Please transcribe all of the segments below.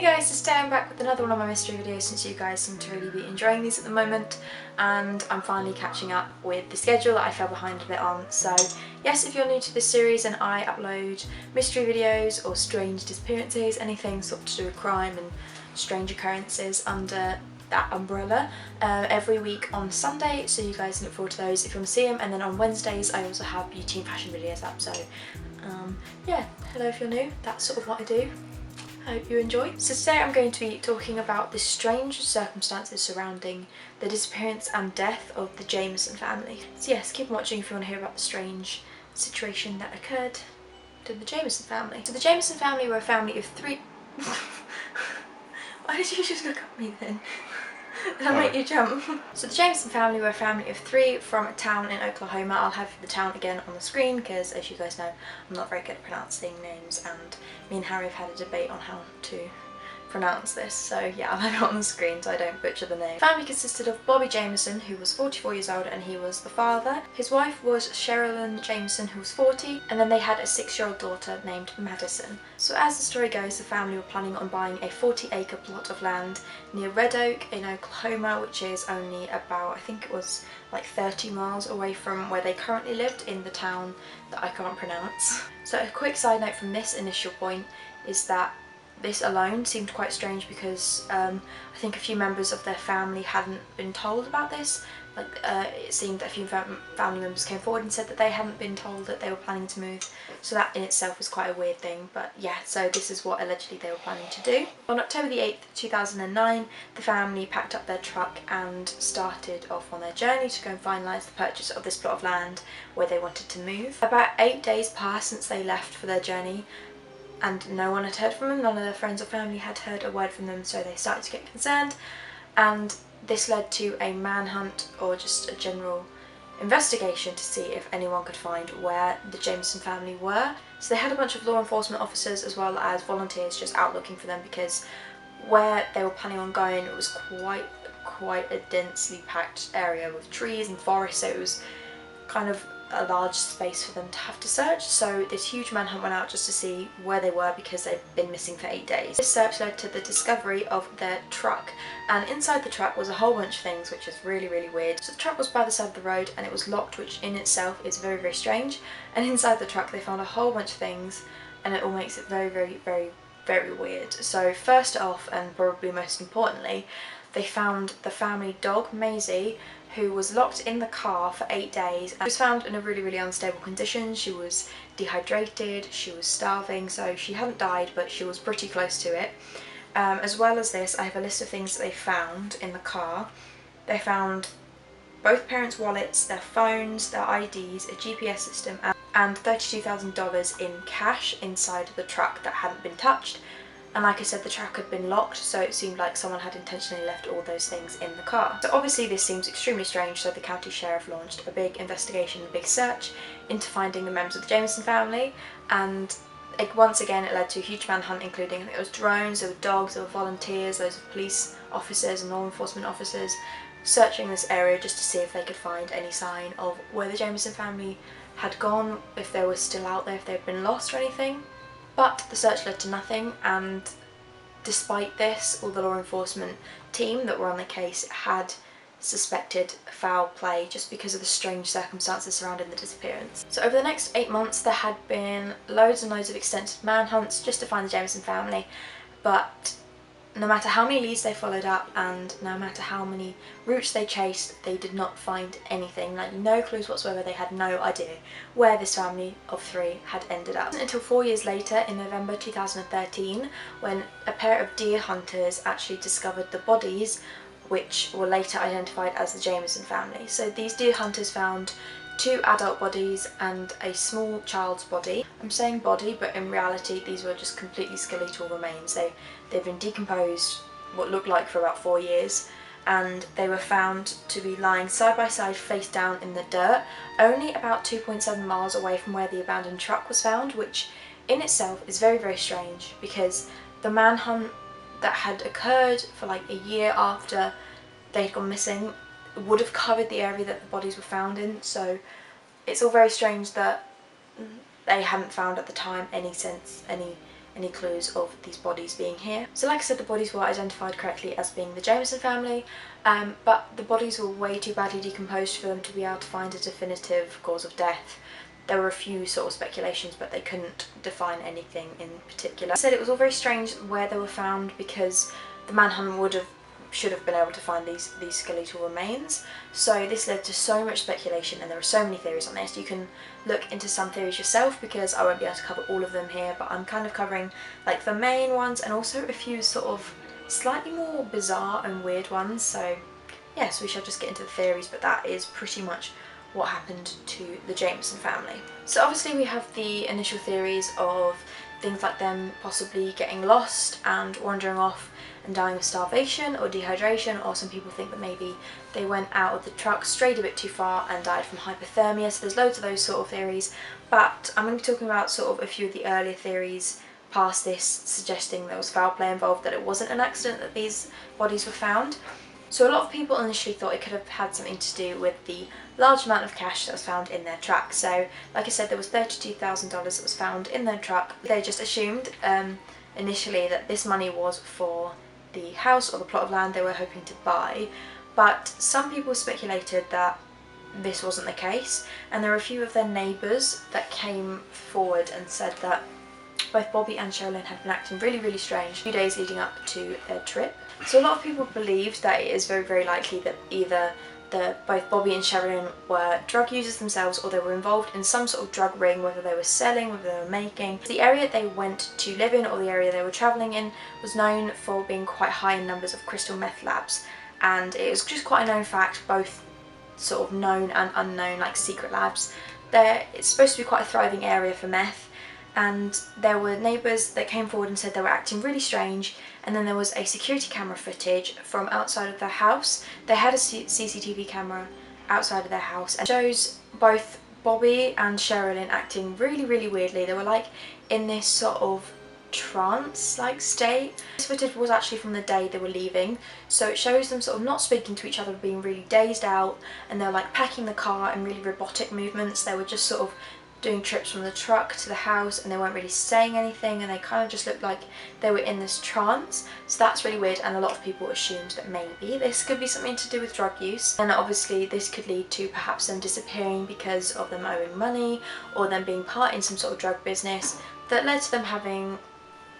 Hey guys, so today I'm back with another one of my mystery videos since you guys seem to really be enjoying these at the moment, and I'm finally catching up with the schedule that I fell behind a bit on. So yes, if you're new to this series and I upload mystery videos or strange disappearances, anything sort of to do with crime and strange occurrences under that umbrella, every week on Sunday, so you guys look forward to those if you want to see them. And then on Wednesdays I also have beauty and fashion videos up, so yeah, hello if you're new, that's sort of what I do. Hope you enjoy. So today I'm going to be talking about the strange circumstances surrounding the disappearance and death of the Jamison family. So yes, keep on watching if you want to hear about the strange situation that occurred to the Jamison family. So the Jamison family were a family of three... Why did you just look at me then? Did I make you jump? So the Jamison family were a family of three from a town in Oklahoma. I'll have the town again on the screen because, as you guys know, I'm not very good at pronouncing names, and me and Harry have had a debate on how to pronounce this, so yeah, I'll have it on the screen so I don't butcher the name. The family consisted of Bobby Jamison, who was 44 years old and he was the father. His wife was Sherilyn Jamison, who was 40, and then they had a 6-year-old daughter named Madison. So as the story goes, the family were planning on buying a 40-acre plot of land near Red Oak in Oklahoma, which is only about, I think it was like 30 miles away from where they currently lived in the town that I can't pronounce. So a quick side note from this initial point is that this alone seemed quite strange because I think a few members of their family hadn't been told about this. Like it seemed that a few family members came forward and said that they hadn't been told that they were planning to move, so that in itself was quite a weird thing. But yeah, so this is what allegedly they were planning to do. On October the 8th, 2009, the family packed up their truck and started off on their journey to go and finalise the purchase of this plot of land where they wanted to move. About 8 days passed since they left for their journey, and no one had heard from them. None of their friends or family had heard a word from them, so they started to get concerned, and this led to a manhunt, or just a general investigation to see if anyone could find where the Jamison family were. So they had a bunch of law enforcement officers as well as volunteers just out looking for them, because where they were planning on going it was quite a densely packed area with trees and forests, so it was kind of a large space for them to have to search. So this huge manhunt went out just to see where they were, because they'd been missing for 8 days. This search led to the discovery of their truck, and inside the truck was a whole bunch of things, which is really weird. So the truck was by the side of the road and it was locked, which in itself is very strange, and inside the truck they found a whole bunch of things, and it all makes it very weird. So first off, and probably most importantly, they found the family dog Maisie, who was locked in the car for 8 days. She was found in a really unstable condition. She was dehydrated, she was starving, so she hadn't died, but she was pretty close to it. As well as this, I have a list of things that they found in the car. They found both parents' wallets, their phones, their IDs, a GPS system, and $32,000 in cash inside the truck that hadn't been touched. And like I said, the truck had been locked, so it seemed like someone had intentionally left all those things in the car. So obviously this seems extremely strange, so the county sheriff launched a big investigation, a big search into finding the members of the Jamison family, and once again it led to a huge manhunt, including, I think there was drones, there were dogs, there were volunteers, loads of police officers and law enforcement officers searching this area just to see if they could find any sign of where the Jamison family had gone, if they were still out there, if they had been lost or anything. But the search led to nothing, and despite this, all the law enforcement team that were on the case had suspected foul play just because of the strange circumstances surrounding the disappearance. So over the next 8 months there had been loads and loads of extensive manhunts just to find the Jamison family, but no matter how many leads they followed up and no matter how many routes they chased, they did not find anything, like no clues whatsoever. They had no idea where this family of 3 had ended up. Until 4 years later, in November 2013, when a pair of deer hunters actually discovered the bodies, which were later identified as the Jamison family. So these deer hunters found 2 adult bodies and a small child's body. I'm saying body, but in reality these were just completely skeletal remains. They've been decomposed what looked like for about 4 years, and they were found to be lying side by side face down in the dirt, only about 2.7 miles away from where the abandoned truck was found, which in itself is very strange, because the manhunt that had occurred for like a year after they had gone missing would have covered the area that the bodies were found in, so it's all very strange that they hadn't found at the time any any clues of these bodies being here. So like I said, the bodies were identified correctly as being the Jamison family, but the bodies were way too badly decomposed for them to be able to find a definitive cause of death. There were a few sort of speculations, but they couldn't define anything in particular. I said it was all very strange where they were found, because the manhunt should have been able to find these skeletal remains. So this led to so much speculation, and there are so many theories on this. You can look into some theories yourself, because I won't be able to cover all of them here, but I'm kind of covering like the main ones and also a few sort of slightly more bizarre and weird ones. So yes, we shall just get into the theories, but that is pretty much what happened to the Jamison family. So obviously we have the initial theories of things like them possibly getting lost and wandering off and dying of starvation or dehydration, or some people think that maybe they went out of the truck, strayed a bit too far and died from hypothermia. So there's loads of those sort of theories, but I'm going to be talking about sort of a few of the earlier theories past this, suggesting there was foul play involved, that it wasn't an accident that these bodies were found. So a lot of people initially thought it could have had something to do with the large amount of cash that was found in their truck. So like I said, there was $32,000 that was found in their truck. They just assumed initially that this money was for the house or the plot of land they were hoping to buy, but some people speculated that this wasn't the case, and there were a few of their neighbours that came forward and said that both Bobby and Sherilyn had been acting really strange a few days leading up to their trip. So a lot of people believed that it is very likely that either both Bobby and Sherilyn were drug users themselves, or they were involved in some sort of drug ring, whether they were selling, whether they were making. The area they went to live in, or the area they were travelling in, was known for being quite high in numbers of crystal meth labs, and it was just quite a known fact, both sort of known and unknown, like secret labs. It's supposed to be quite a thriving area for meth, and there were neighbours that came forward and said they were acting really strange. And then there was a security camera footage from outside of their house. They had a CCTV camera outside of their house, and it shows both Bobby and Sherilyn acting really weirdly. They were like in this sort of trance-like state. This footage was actually from the day they were leaving, so it shows them sort of not speaking to each other, being really dazed out, and they're like packing the car in really robotic movements. They were just sort of doing trips from the truck to the house, and they weren't really saying anything, and they kind of just looked like they were in this trance. So that's really weird, and a lot of people assumed that maybe this could be something to do with drug use, and obviously this could lead to perhaps them disappearing because of them owing money, or them being part in some sort of drug business that led to them having,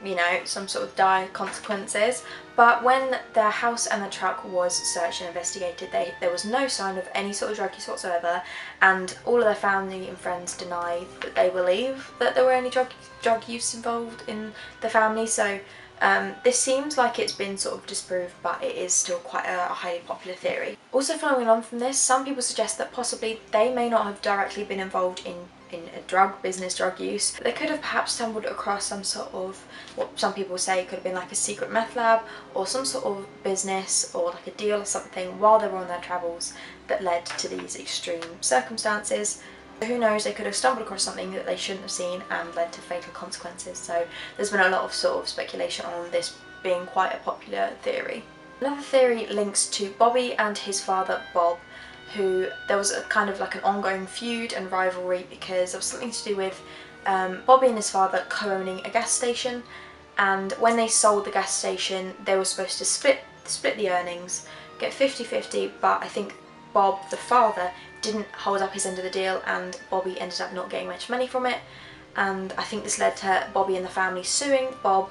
you know, some sort of dire consequences. But when their house and the truck was searched and investigated, there was no sign of any sort of drug use whatsoever, and all of their family and friends deny that they believe that there were any drug use involved in the family. So this seems like it's been sort of disproved, but it is still quite a highly popular theory. Also following on from this, some people suggest that possibly they may not have directly been involved in a drug business, drug use. They could have perhaps stumbled across some sort of, what some people say could have been like a secret meth lab, or some sort of business, or like a deal or something while they were on their travels that led to these extreme circumstances. Who knows, they could have stumbled across something that they shouldn't have seen and led to fatal consequences. So there's been a lot of sort of speculation on this being quite a popular theory. Another theory links to Bobby and his father Bob, who there was a kind of like an ongoing feud and rivalry because there was something to do with Bobby and his father co-owning a gas station, and when they sold the gas station they were supposed to split the earnings, get 50-50, but I think Bob, the father, didn't hold up his end of the deal, and Bobby ended up not getting much money from it, and I think this led to Bobby and the family suing Bob.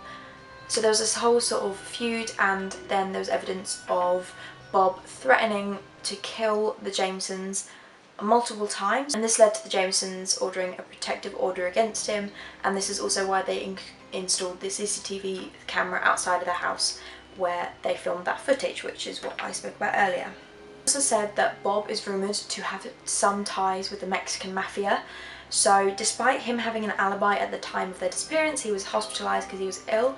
So there was this whole sort of feud, and then there was evidence of Bob threatening to kill the Jamisons multiple times, and this led to the Jamisons ordering a protective order against him, and this is also why they installed the CCTV camera outside of their house where they filmed that footage, which is what I spoke about earlier. Also said that Bob is rumoured to have some ties with the Mexican mafia, so despite him having an alibi at the time of their disappearance, he was hospitalised because he was ill.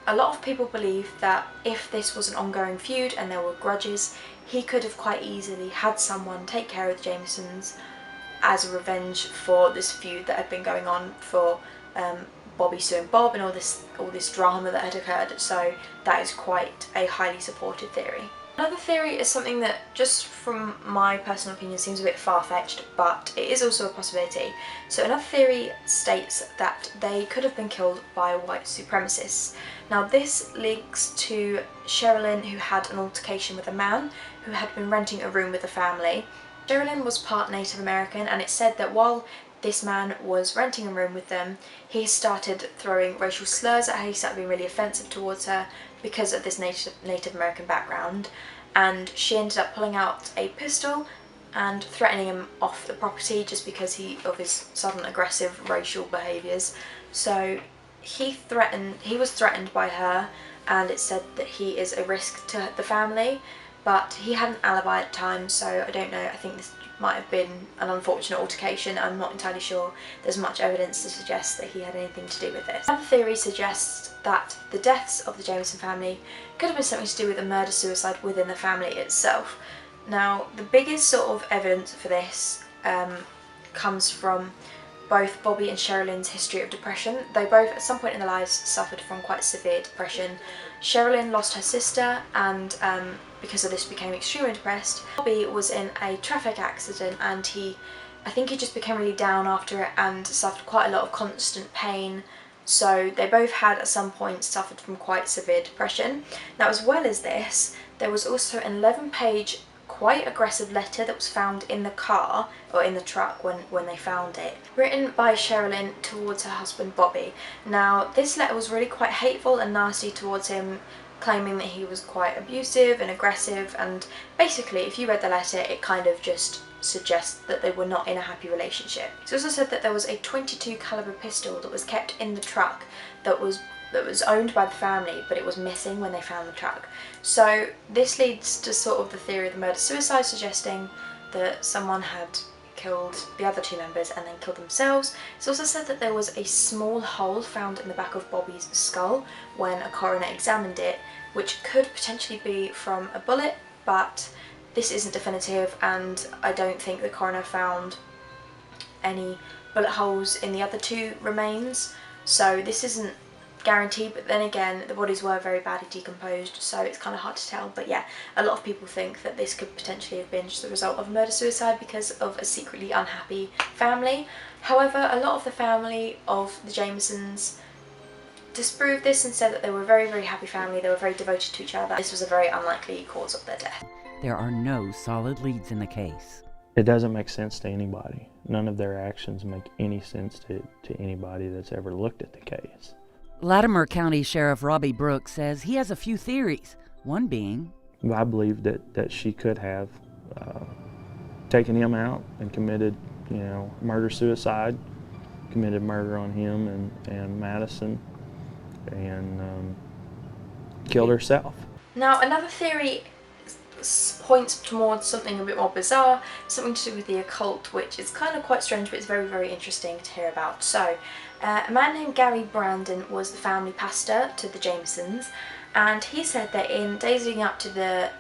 A lot of people believe that if this was an ongoing feud and there were grudges, he could have quite easily had someone take care of the Jamisons as a revenge for this feud that had been going on, for Bobby suing Bob and all this drama that had occurred. So that is quite a highly supported theory. Another theory is something that, just from my personal opinion, seems a bit far-fetched, but it is also a possibility. So another theory states that they could have been killed by white supremacists. Now this links to Sherilyn, who had an altercation with a man who had been renting a room with the family. Sherilyn was part Native American, and it's said that while this man was renting a room with them, he started throwing racial slurs at her. He started being really offensive towards her because of this Native American background, and she ended up pulling out a pistol and threatening him off the property just because of his sudden aggressive racial behaviours. So he was threatened by her, and it said that he is a risk to the family, but he had an alibi at the time, so I don't know. I think this might have been an unfortunate altercation. I'm not entirely sure. There's much evidence to suggest that he had anything to do with this. Another theory suggests that the deaths of the Jamison family could have been something to do with a murder-suicide within the family itself. Now, the biggest sort of evidence for this comes from both Bobby and Sherilyn's history of depression. They both, at some point in their lives, suffered from quite severe depression. Sherilyn lost her sister, and because of this became extremely depressed. Bobby was in a traffic accident, and I think he just became really down after it and suffered quite a lot of constant pain. So they both had at some point suffered from quite severe depression. Now, as well as this, there was also an 11-page quite aggressive letter that was found in the car, or in the truck when they found it, written by Sherilyn towards her husband Bobby. Now this letter was really quite hateful and nasty towards him, claiming that he was quite abusive and aggressive, and basically if you read the letter it kind of just suggests that they were not in a happy relationship. It's also said that there was a .22 caliber pistol that was kept in the truck that was owned by the family, but it was missing when they found the truck. So this leads to sort of the theory of the murder-suicide, suggesting that someone had killed the other two members and then killed themselves. It's also said that there was a small hole found in the back of Bobby's skull when a coroner examined it, which could potentially be from a bullet, but this isn't definitive, and I don't think the coroner found any bullet holes in the other two remains, so this isn't guaranteed. But then again, the bodies were very badly decomposed, so it's kind of hard to tell. But yeah, a lot of people think that this could potentially have been just the result of a murder-suicide because of a secretly unhappy family. However, a lot of the family of the Jamisons disproved this and said that they were a very, very happy family. They were very devoted to each other. This was a very unlikely cause of their death. There are no solid leads in the case. It doesn't make sense to anybody. None of their actions make any sense to anybody that's ever looked at the case. Latimer County Sheriff Robbie Brooks says he has a few theories, one being, I believe that she could have taken him out and committed, murder-suicide, committed murder on him and Madison, and killed herself. Now, another theory points towards something a bit more bizarre, something to do with the occult, which is kind of quite strange, but it's very, very interesting to hear about. So, a man named Gary Brandon was the family pastor to the Jamisons, and he said that in days leading up to the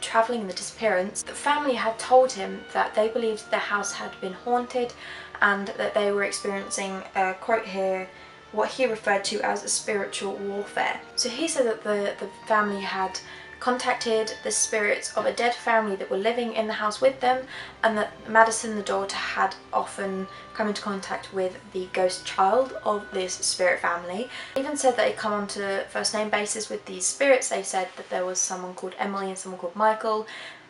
travelling and the disappearance, the family had told him that they believed their house had been haunted, and that they were experiencing, quote here, what he referred to as a spiritual warfare. So he said that the family had contacted the spirits of a dead family that were living in the house with them, and that Madison, the daughter, had often come into contact with the ghost child of this spirit family. They even said that they'd come onto first name basis with these spirits. They said that there was someone called Emily and someone called Michael,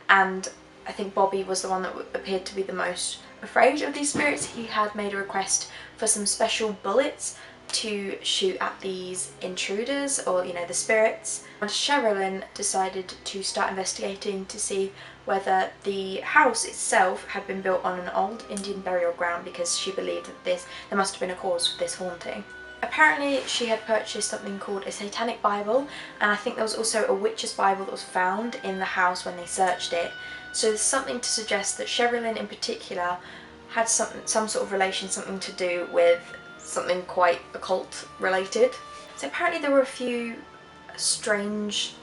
and I think Bobby was the one that appeared to be the most afraid of these spirits. He had made a request for some special bullets to shoot at these intruders, or the spirits. And Sherilyn decided to start investigating to see whether the house itself had been built on an old Indian burial ground, because she believed that there must have been a cause for this haunting. Apparently she had purchased something called a satanic Bible, and I think there was also a witch's Bible that was found in the house when they searched it. So there's something to suggest that Sherilyn in particular had some sort of relation, something to do with something quite occult related. So apparently there were a few strange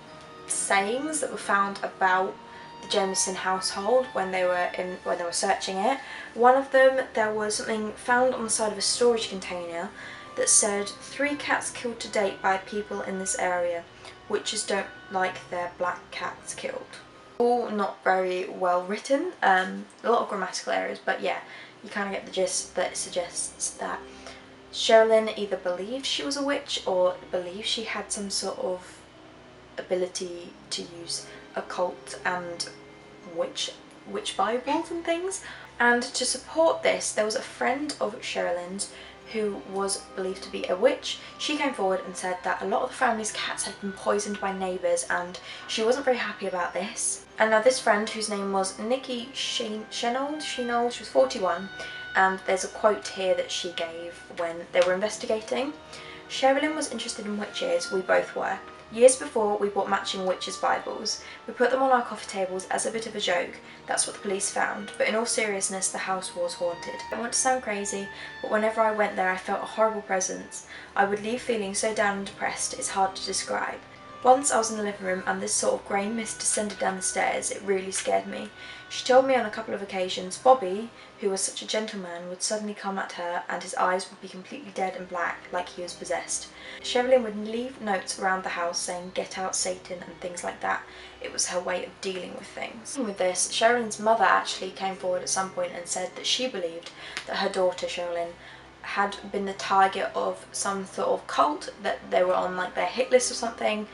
sayings that were found about the Jamison household when they were searching it. One of them, there was something found on the side of a storage container that said 3 cats killed to date by people in this area. Witches don't like their black cats killed. All not very well written, a lot of grammatical errors, but yeah, you kind of get the gist that it suggests that Sherilyn either believed she was a witch or believed she had some sort of ability to use occult and witch Bibles and things. And to support this, there was a friend of Sherilyn's who was believed to be a witch. She came forward and said that a lot of the family's cats had been poisoned by neighbours, and she wasn't very happy about this. And now this friend, whose name was Nikki Shenold, she was 41, and there's a quote here that she gave when they were investigating. Sherilyn was interested in witches, we both were. Years before, we bought matching witches' Bibles. We put them on our coffee tables as a bit of a joke. That's what the police found, but in all seriousness, the house was haunted. I don't want to sound crazy, but whenever I went there, I felt a horrible presence. I would leave feeling so down and depressed, it's hard to describe. Once I was in the living room and this sort of grey mist descended down the stairs. It really scared me. She told me on a couple of occasions Bobby, who was such a gentleman, would suddenly come at her and his eyes would be completely dead and black, like he was possessed. Sherilyn would leave notes around the house saying "get out Satan" and things like that. It was her way of dealing with things. With this, Sherilyn's mother actually came forward at some point and said that she believed that her daughter Sherilyn had been the target of some sort of cult, that they were on like their hit list or something.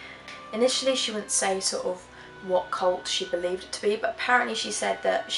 Initially she wouldn't say sort of what cult she believed it to be, but apparently she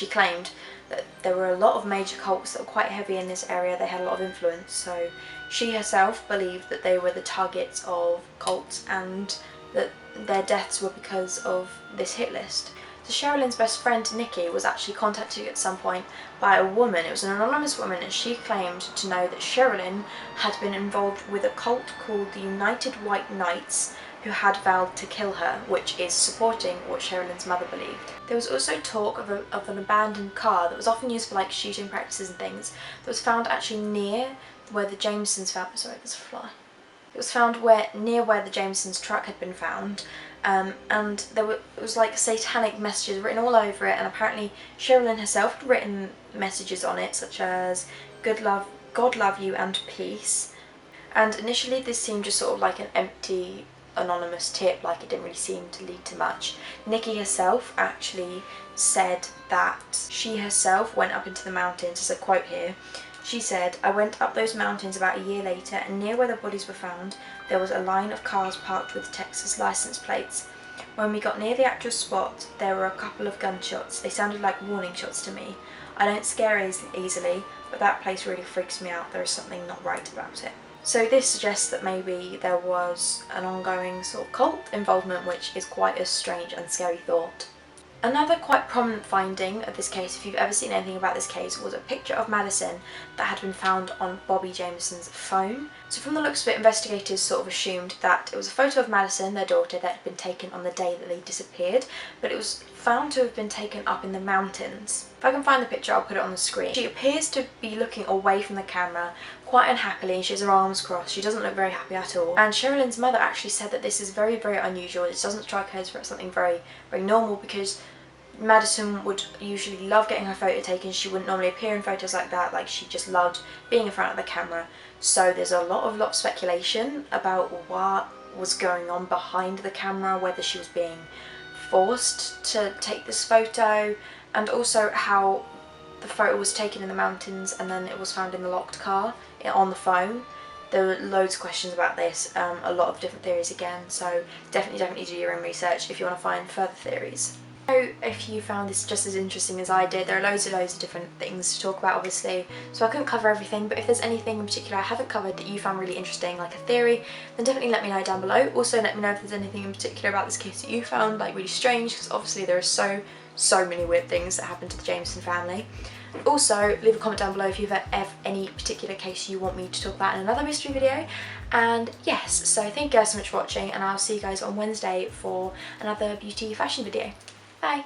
claimed that there were a lot of major cults that were quite heavy in this area. They had a lot of influence, so she herself believed that they were the targets of cults and that their deaths were because of this hit list. So Sherilyn's best friend Nikki was actually contacted at some point by a woman. It was an anonymous woman, and she claimed to know that Sherilyn had been involved with a cult called the United White Knights, who had vowed to kill her, which is supporting what Sherilyn's mother believed. There was also talk of an abandoned car that was often used for like shooting practices and things, that was found actually near where the Jamisons found. Sorry, there's a fly. It was found near where the Jamisons' truck had been found, and it was like satanic messages written all over it, and apparently Sherilyn herself had written messages on it, such as God love you and peace. And initially this seemed just sort of like an empty anonymous tip, like it didn't really seem to lead to much. Nikki herself actually said that she herself went up into the mountains. There's a quote here. She said, "I went up those mountains about a year later, and near where the bodies were found there was a line of cars parked with Texas license plates. When we got near the actual spot there were a couple of gunshots. They sounded like warning shots to me. I don't scare easily, but that place really freaks me out. There is something not right about it." So this suggests that maybe there was an ongoing sort of cult involvement, which is quite a strange and scary thought. Another quite prominent finding of this case, if you've ever seen anything about this case, was a picture of Madison that had been found on Bobby Jamison's phone. So from the looks of it, investigators sort of assumed that it was a photo of Madison, their daughter, that had been taken on the day that they disappeared, but it was found to have been taken up in the mountains. If I can find the picture, I'll put it on the screen. She appears to be looking away from the camera quite unhappily, and she has her arms crossed. She doesn't look very happy at all. And Sherilyn's mother actually said that this is very, very unusual. It doesn't strike her as something very, very normal, because Madison would usually love getting her photo taken. She wouldn't normally appear in photos like that. Like, she just loved being in front of the camera. So there's a lot of speculation about what was going on behind the camera, whether she was being forced to take this photo, and also how the photo was taken in the mountains and then it was found in the locked car on the phone. There were loads of questions about this, a lot of different theories again, so definitely do your own research if you want to find further theories. So if you found this just as interesting as I did, there are loads of different things to talk about, obviously, so I couldn't cover everything, but if there's anything in particular I haven't covered that you found really interesting, like a theory, then definitely let me know down below. Also let me know if there's anything in particular about this case that you found like really strange, because obviously there are so many weird things that happen to the Jamison family. Also leave a comment down below if you've have any particular case you want me to talk about in another mystery video. And yes, so thank you guys so much for watching, and I'll see you guys on Wednesday for another beauty fashion video. Bye!